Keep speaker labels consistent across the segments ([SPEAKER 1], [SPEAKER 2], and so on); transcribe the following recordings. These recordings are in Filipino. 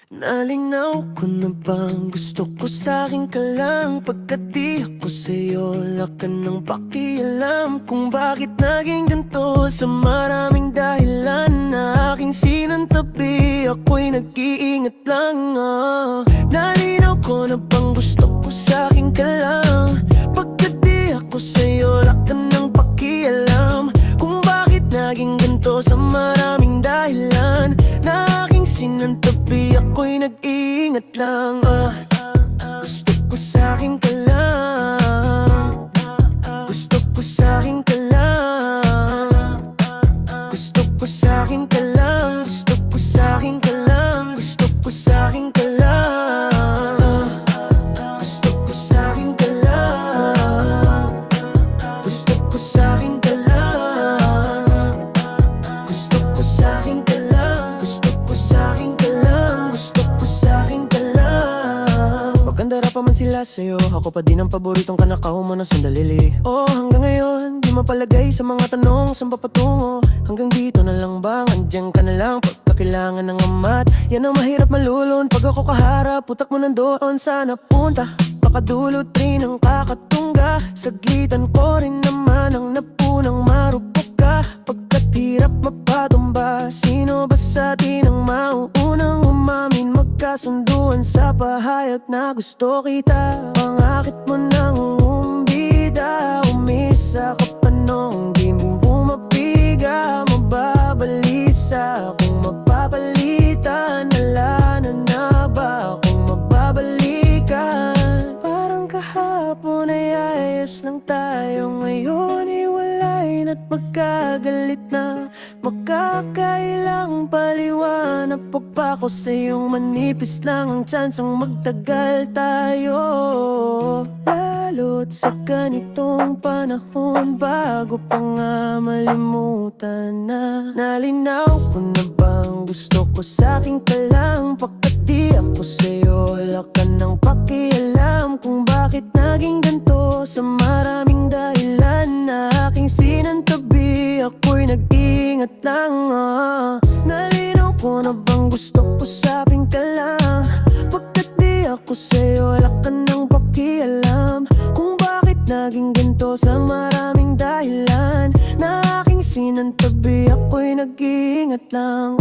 [SPEAKER 1] Nalinaw ko na bang gusto ko sa'kin ka lang? Pagkat di ako sa'yo, wala ka ng pakialam kung bakit naging ganito. Sa maraming dahilan na aking sinantabi, ako'y nag-iingat lang. Nalinaw ko na bang gusto ko sa'kin ka lang? Pagkat di ako sa'yo, wala ka ng pakialam kung bakit naging ganito. Sa maraming dahilan na aking sinantabi, ako'y nag-iingat lang. Gusto ko sa'kin ka lang. Gusto ko sa'kin ka lang. Gusto ko sa'kin ka lang. Gusto ko sa'kin ka lang. Gusto ko sa'kin ka lang. Gusto ko sa'kin ka lang. Gusto ko sa'kin ka lang. Gusto ko sa'kin ka lang. Gusto ko sa'kin ka lang. Gusto ko sa'kin ka lang. Magandara pa man sila sa'yo, ako pa din ang paboritong kanakaw mo na sandalili. Hanggang ngayon, di mapalagay sa mga tanong, saan pa patungo? Hanggang dito na lang bang, andyan ka na lang pagkakailangan ng amat? Yan ang mahirap malulun, pag ako kaharap, putak mo nandoon sana punta. Baka dulot rin ang kakatungga, saglitan ko rin naman ang napunang marupok ka. Pagkat hirap mapatumba, sino ba sa atin ang mauunang umamin? Magkasunduan sa pahayag na gusto kita. Pangakit mo ng umbida, umisa ka pa nung di mo bumabiga. Mababalisa kung mapapalitan, alala na ba kung magbabalikan? Parang kahapon ay ayos lang tayo, ngayon hiwalay na't magkagalit na. Makakailang paliwanag pa ko sa iyong manipis lang ang tsansang magtagal tayo. Lalo't sa ganitong panahon, bago pa nga malimutan na. Nalinaw ko na bang gusto ko sa'kin ka lang? Pagkat di ako sa'yo, wala ka ng pakialam kung bakit naging ganito. Sa maraming dahilan na aking sinantabi, ako'y nag-iingat lang. Nalinaw ko na bang gusto ko sa'kin ka lang? Pagkat di ako sa'yo, wala ka ng pakialam kung bakit naging ganito. Sa maraming dahilan na aking sinantabi, ako'y nag-iingat lang.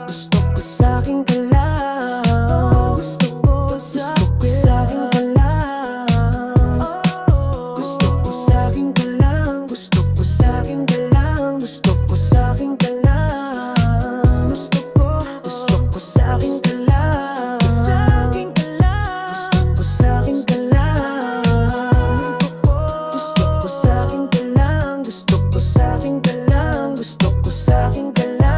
[SPEAKER 1] Gusto ko sa'kin ka lang. Gusto ko sa'kin ka lang. Gusto ko sa'kin ka lang. Gusto ko sa'kin ka lang. Gusto ko sa'kin ka lang. Gusto ko sa'kin ka lang. Gusto ko sa'kin ka lang. Gusto ko sa'kin ka lang. Gusto ko sa'kin ka lang. Gusto ko sa'kin ka lang.